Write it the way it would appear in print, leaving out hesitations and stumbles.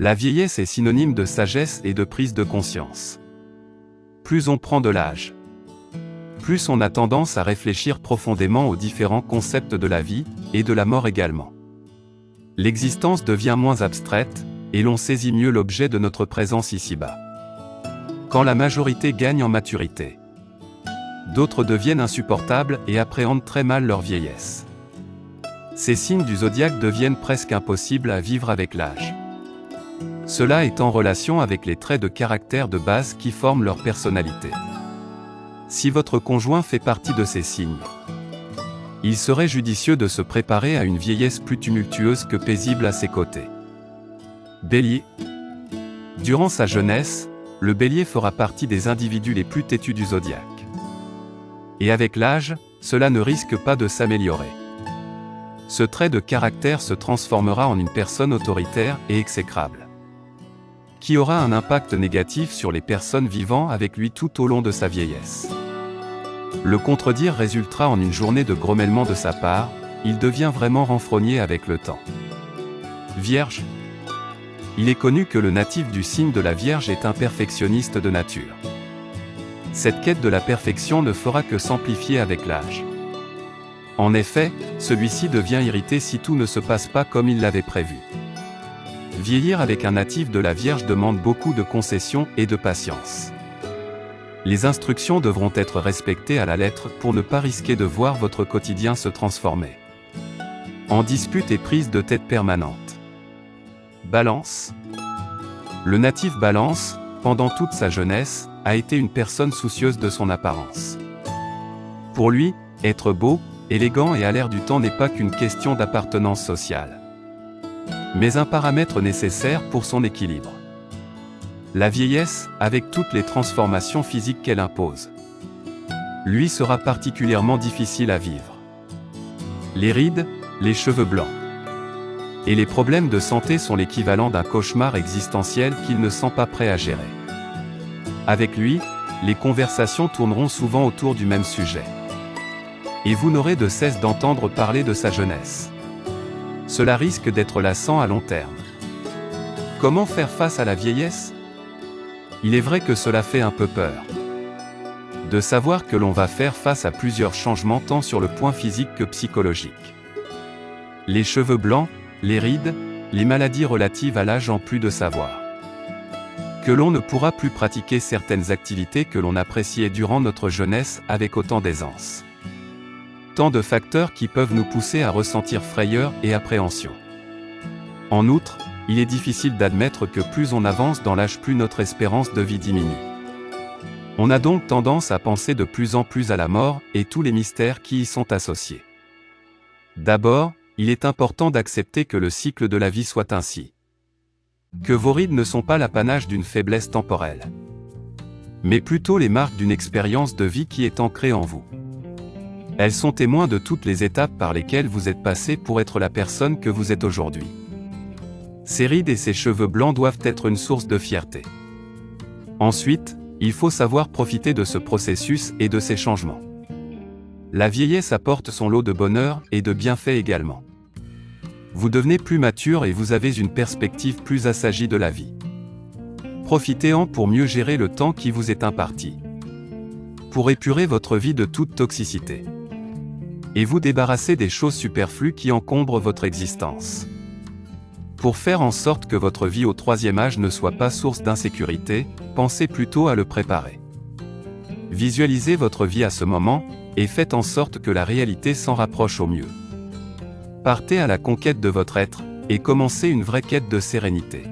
La vieillesse est synonyme de sagesse et de prise de conscience. Plus on prend de l'âge, plus on a tendance à réfléchir profondément aux différents concepts de la vie, et de la mort également. L'existence devient moins abstraite, et l'on saisit mieux l'objet de notre présence ici-bas. Quand la majorité gagne en maturité, d'autres deviennent insupportables et appréhendent très mal leur vieillesse. Ces signes du zodiaque deviennent presque impossibles à vivre avec l'âge. Cela est en relation avec les traits de caractère de base qui forment leur personnalité. Si votre conjoint fait partie de ces signes, il serait judicieux de se préparer à une vieillesse plus tumultueuse que paisible à ses côtés. Bélier. Durant sa jeunesse, le Bélier fera partie des individus les plus têtus du zodiaque. Et avec l'âge, cela ne risque pas de s'améliorer. Ce trait de caractère se transformera en une personne autoritaire et exécrable, qui aura un impact négatif sur les personnes vivant avec lui tout au long de sa vieillesse. Le contredire résultera en une journée de grommellement de sa part, il devient vraiment renfrogné avec le temps. Vierge. Il est connu que le natif du signe de la Vierge est un perfectionniste de nature. Cette quête de la perfection ne fera que s'amplifier avec l'âge. En effet, celui-ci devient irrité si tout ne se passe pas comme il l'avait prévu. Vieillir avec un natif de la Vierge demande beaucoup de concessions et de patience. Les instructions devront être respectées à la lettre pour ne pas risquer de voir votre quotidien se transformer en dispute et prise de tête permanente. Balance. Le natif Balance, pendant toute sa jeunesse, a été une personne soucieuse de son apparence. Pour lui, être beau, élégant et à l'air du temps n'est pas qu'une question d'appartenance sociale, mais un paramètre nécessaire pour son équilibre. La vieillesse, avec toutes les transformations physiques qu'elle impose, lui sera particulièrement difficile à vivre. Les rides, les cheveux blancs et les problèmes de santé sont l'équivalent d'un cauchemar existentiel qu'il ne sent pas prêt à gérer. Avec lui, les conversations tourneront souvent autour du même sujet. Et vous n'aurez de cesse d'entendre parler de sa jeunesse. Cela risque d'être lassant à long terme. Comment faire face à la vieillesse ? Il est vrai que cela fait un peu peur. De savoir que l'on va faire face à plusieurs changements tant sur le point physique que psychologique. Les cheveux blancs, les rides, les maladies relatives à l'âge en plus de savoir que l'on ne pourra plus pratiquer certaines activités que l'on appréciait durant notre jeunesse avec autant d'aisance. Tant de facteurs qui peuvent nous pousser à ressentir frayeur et appréhension. En outre, il est difficile d'admettre que plus on avance dans l'âge, plus notre espérance de vie diminue. On a donc tendance à penser de plus en plus à la mort et tous les mystères qui y sont associés. D'abord, il est important d'accepter que le cycle de la vie soit ainsi. Que vos rides ne sont pas l'apanage d'une faiblesse temporelle, mais plutôt les marques d'une expérience de vie qui est ancrée en vous. Elles sont témoins de toutes les étapes par lesquelles vous êtes passé pour être la personne que vous êtes aujourd'hui. Ces rides et ces cheveux blancs doivent être une source de fierté. Ensuite, il faut savoir profiter de ce processus et de ces changements. La vieillesse apporte son lot de bonheur et de bienfaits également. Vous devenez plus mature et vous avez une perspective plus assagie de la vie. Profitez-en pour mieux gérer le temps qui vous est imparti. Pour épurer votre vie de toute toxicité. Et vous débarrasser des choses superflues qui encombrent votre existence. Pour faire en sorte que votre vie au troisième âge ne soit pas source d'insécurité, pensez plutôt à le préparer. Visualisez votre vie à ce moment, et faites en sorte que la réalité s'en rapproche au mieux. Partez à la conquête de votre être, et commencez une vraie quête de sérénité.